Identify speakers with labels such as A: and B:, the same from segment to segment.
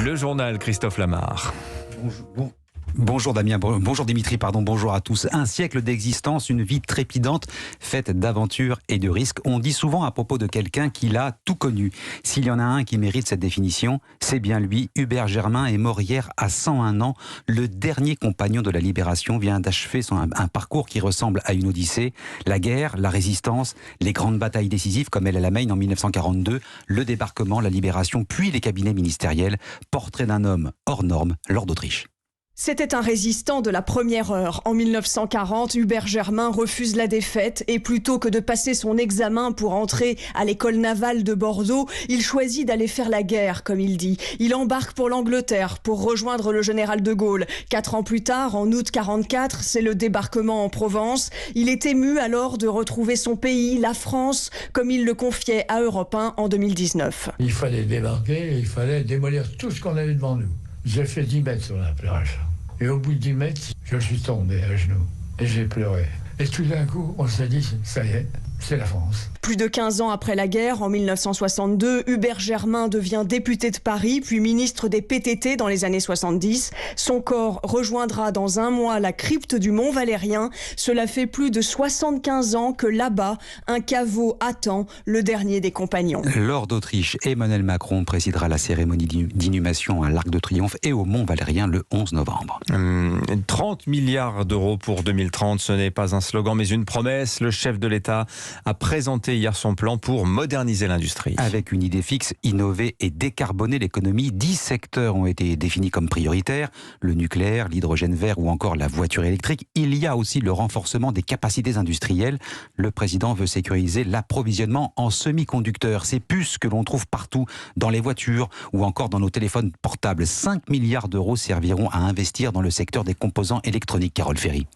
A: Le journal Christophe Lamar.
B: Bonjour Damien, bonjour Dimitri, bonjour à tous. Un siècle d'existence, une vie trépidante, faite d'aventures et de risques. On dit souvent à propos de quelqu'un qu'il a tout connu. S'il y en a un qui mérite cette définition, c'est bien lui. Hubert Germain est mort hier à 101 ans. Le dernier compagnon de la Libération vient d'achever un parcours qui ressemble à une odyssée. La guerre, la résistance, les grandes batailles décisives comme El Alamein en 1942, le débarquement, la Libération, puis les cabinets ministériels. Portrait d'un homme hors norme, Lord d'Autriche.
C: C'était un résistant de la première heure. En 1940, Hubert Germain refuse la défaite et plutôt que de passer son examen pour entrer à l'école navale de Bordeaux, il choisit d'aller faire la guerre, comme il dit. Il embarque pour l'Angleterre pour rejoindre le général de Gaulle. 4 ans plus tard, en août 44, c'est le débarquement en Provence. Il est ému alors de retrouver son pays, la France, comme il le confiait à Europe 1 en 2019.
D: Il fallait débarquer, il fallait démolir tout ce qu'on avait devant nous. J'ai fait 10 mètres sur la plage. Et au bout de 10 mètres, je suis tombé à genoux. Et j'ai pleuré. Et tout d'un coup, on s'est dit, ça y est, c'est la France.
C: Plus de 15 ans après la guerre, en 1962, Hubert Germain devient député de Paris, puis ministre des PTT dans les années 70. Son corps rejoindra dans un mois la crypte du Mont Valérien. Cela fait plus de 75 ans que là-bas, un caveau attend le dernier des compagnons.
B: Lors d'Autriche, Emmanuel Macron présidera la cérémonie d'inhumation à l'Arc de Triomphe et au Mont Valérien le 11 novembre.
A: 30 milliards d'euros pour 2030, ce n'est pas un slogan mais une promesse. Le chef de l'État a présenté hier son plan pour moderniser l'industrie.
B: Avec une idée fixe, innover et décarboner l'économie, 10 secteurs ont été définis comme prioritaires. Le nucléaire, l'hydrogène vert ou encore la voiture électrique. Il y a aussi le renforcement des capacités industrielles. Le président veut sécuriser l'approvisionnement en semi-conducteurs. Ces puces que l'on trouve partout, dans les voitures ou encore dans nos téléphones portables. 5 milliards d'euros serviront à investir dans le secteur des composants électroniques, Carole Ferry.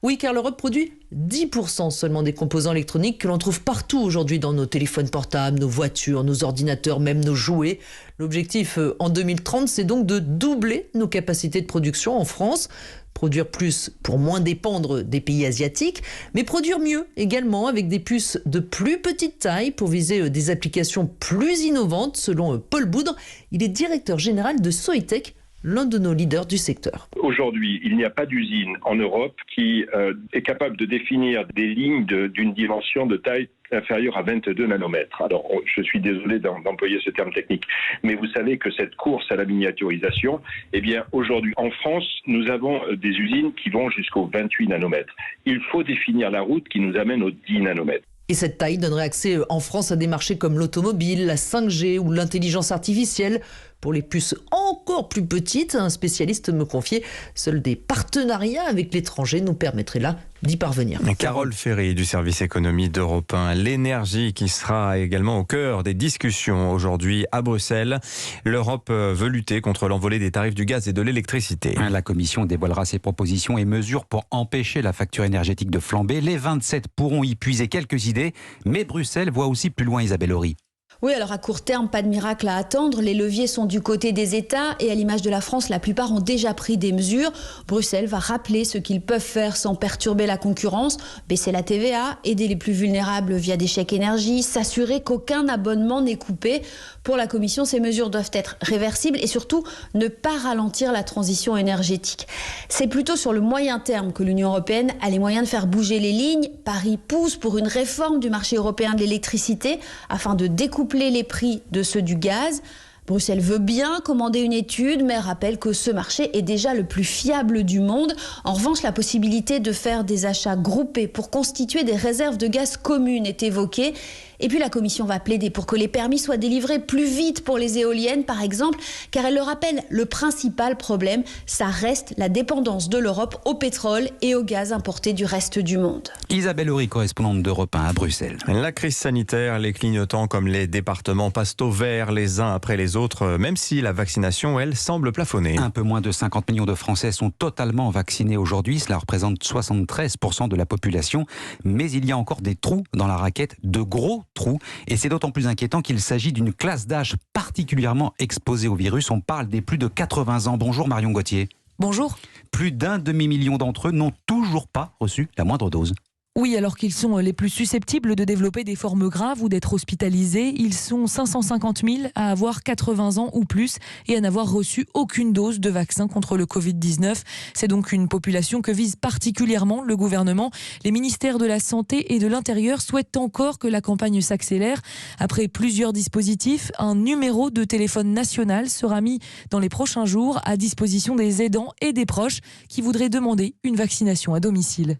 E: Oui, car l'Europe produit 10% seulement des composants électroniques que l'on trouve partout aujourd'hui dans nos téléphones portables, nos voitures, nos ordinateurs, même nos jouets. L'objectif en 2030, c'est donc de doubler nos capacités de production en France. Produire plus pour moins dépendre des pays asiatiques, mais produire mieux également avec des puces de plus petite taille pour viser des applications plus innovantes, selon Paul Boudre. Il est directeur général de Soitec, l'un de nos leaders du secteur.
F: Aujourd'hui, il n'y a pas d'usine en Europe qui est capable de définir des lignes d'une dimension de taille inférieure à 22 nanomètres. Alors, je suis désolé d'employer ce terme technique, mais vous savez que cette course à la miniaturisation, eh bien, aujourd'hui, en France, nous avons des usines qui vont jusqu'aux 28 nanomètres. Il faut définir la route qui nous amène aux 10 nanomètres.
E: Et cette taille donnerait accès en France à des marchés comme l'automobile, la 5G ou l'intelligence artificielle. Pour les puces encore plus petites, un spécialiste me confiait, seuls des partenariats avec l'étranger nous permettraient là d'y parvenir.
A: Carole Ferry du service économie d'Europe 1. L'énergie qui sera également au cœur des discussions aujourd'hui à Bruxelles. L'Europe veut lutter contre l'envolée des tarifs du gaz et de l'électricité.
B: La Commission dévoilera ses propositions et mesures pour empêcher la facture énergétique de flamber. Les 27 pourront y puiser quelques idées, mais Bruxelles voit aussi plus loin, Isabelle Horry.
G: Oui, alors à court terme, pas de miracle à attendre. Les leviers sont du côté des États et à l'image de la France, la plupart ont déjà pris des mesures. Bruxelles va rappeler ce qu'ils peuvent faire sans perturber la concurrence, baisser la TVA, aider les plus vulnérables via des chèques énergie, s'assurer qu'aucun abonnement n'est coupé. Pour la Commission, ces mesures doivent être réversibles et surtout ne pas ralentir la transition énergétique. C'est plutôt sur le moyen terme que l'Union européenne a les moyens de faire bouger les lignes. Paris pousse pour une réforme du marché européen de l'électricité afin de découpler les prix de ceux du gaz. Bruxelles veut bien commander une étude, mais rappelle que ce marché est déjà le plus fiable du monde. En revanche, la possibilité de faire des achats groupés pour constituer des réserves de gaz communes est évoquée. Et puis la Commission va plaider pour que les permis soient délivrés plus vite pour les éoliennes, par exemple, car elle le rappelle, le principal problème, ça reste la dépendance de l'Europe au pétrole et au gaz importé du reste du monde.
B: Isabelle Horry, correspondante d'Europe 1 à Bruxelles.
A: La crise sanitaire, les clignotants comme les départements passent au vert les uns après les autres, même si la vaccination, elle, semble plafonner.
B: Un peu moins de 50 millions de Français sont totalement vaccinés aujourd'hui. Cela représente 73% de la population. Mais il y a encore des trous dans la raquette, de gros trous. Et c'est d'autant plus inquiétant qu'il s'agit d'une classe d'âge particulièrement exposée au virus. On parle des plus de 80 ans. Bonjour Marion Gauthier.
H: Bonjour.
B: Plus d'1 demi-million d'entre eux n'ont toujours pas reçu la moindre dose.
H: Oui, alors qu'ils sont les plus susceptibles de développer des formes graves ou d'être hospitalisés. Ils sont 550 000 à avoir 80 ans ou plus et à n'avoir reçu aucune dose de vaccin contre le Covid-19. C'est donc une population que vise particulièrement le gouvernement. Les ministères de la Santé et de l'Intérieur souhaitent encore que la campagne s'accélère. Après plusieurs dispositifs, un numéro de téléphone national sera mis dans les prochains jours à disposition des aidants et des proches qui voudraient demander une vaccination à domicile.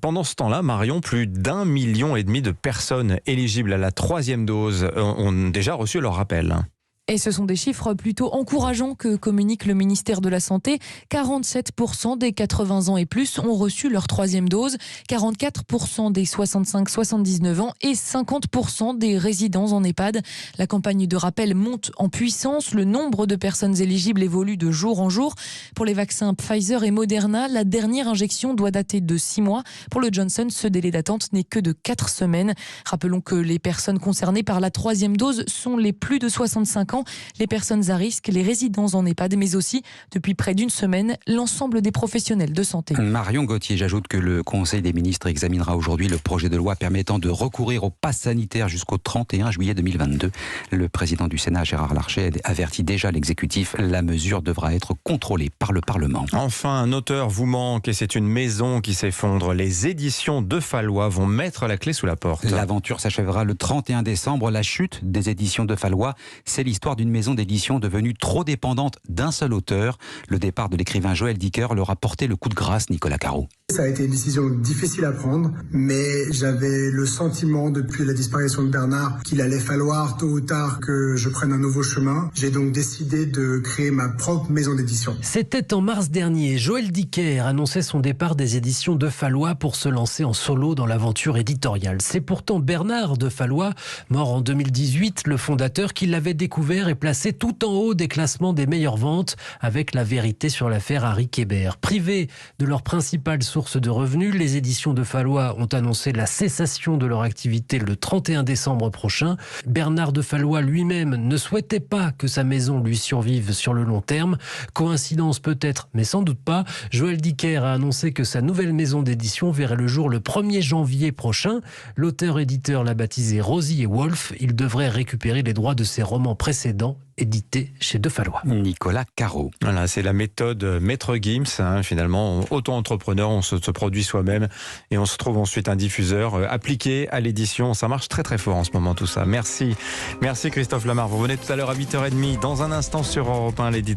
A: Pendant ce temps-là, Marion, plus d'1,5 million de personnes éligibles à la 3e dose ont déjà reçu leur rappel.
H: Et ce sont des chiffres plutôt encourageants que communique le ministère de la Santé. 47% des 80 ans et plus ont reçu leur 3e dose, 44% des 65-79 ans et 50% des résidents en EHPAD. La campagne de rappel monte en puissance. Le nombre de personnes éligibles évolue de jour en jour. Pour les vaccins Pfizer et Moderna, la dernière injection doit dater de 6 mois. Pour le Johnson, ce délai d'attente n'est que de 4 semaines. Rappelons que les personnes concernées par la 3e dose sont les plus de 65 ans, les personnes à risque, les résidents en EHPAD, mais aussi, depuis près d'une semaine, l'ensemble des professionnels de santé.
B: Marion Gauthier, j'ajoute que le Conseil des ministres examinera aujourd'hui le projet de loi permettant de recourir au pass sanitaire jusqu'au 31 juillet 2022. Le président du Sénat, Gérard Larcher, avertit déjà l'exécutif. La mesure devra être contrôlée par le Parlement.
A: Enfin, un auteur vous manque et c'est une maison qui s'effondre. Les éditions de Fallois vont mettre la clé sous la porte.
B: L'aventure s'achèvera le 31 décembre. La chute des éditions de Fallois, c'est l'histoire d'une maison d'édition devenue trop dépendante d'un seul auteur. Le départ de l'écrivain Joël Dicker leur a porté le coup de grâce, Nicolas Caro.
I: Ça a été une décision difficile à prendre, mais j'avais le sentiment depuis la disparition de Bernard qu'il allait falloir tôt ou tard que je prenne un nouveau chemin. J'ai donc décidé de créer ma propre maison d'édition.
J: C'était en mars dernier. Joël Dicker annonçait son départ des éditions de Fallois pour se lancer en solo dans l'aventure éditoriale. C'est pourtant Bernard de Fallois, mort en 2018, le fondateur, qui l'avait découvert et placé tout en haut des classements des meilleures ventes avec La Vérité sur l'affaire Harry Kébert. Privés de leur principale source de revenus, les éditions de Fallois ont annoncé la cessation de leur activité le 31 décembre prochain. Bernard de Fallois lui-même ne souhaitait pas que sa maison lui survive sur le long terme. Coïncidence peut-être, mais sans doute pas. Joël Dicker a annoncé que sa nouvelle maison d'édition verrait le jour le 1er janvier prochain. L'auteur-éditeur l'a baptisé Rosie et Wolf. Il devrait récupérer les droits de ses romans précédents édité chez De Fallois.
B: Nicolas Caro.
A: Voilà, c'est la méthode Maître Gims. Finalement, auto-entrepreneur, on se produit soi-même et on se trouve ensuite un diffuseur appliqué à l'édition. Ça marche très très fort en ce moment tout ça. Merci Christophe Lamar. Vous revenez tout à l'heure à 8h30. Dans un instant sur Europe 1, l'édito.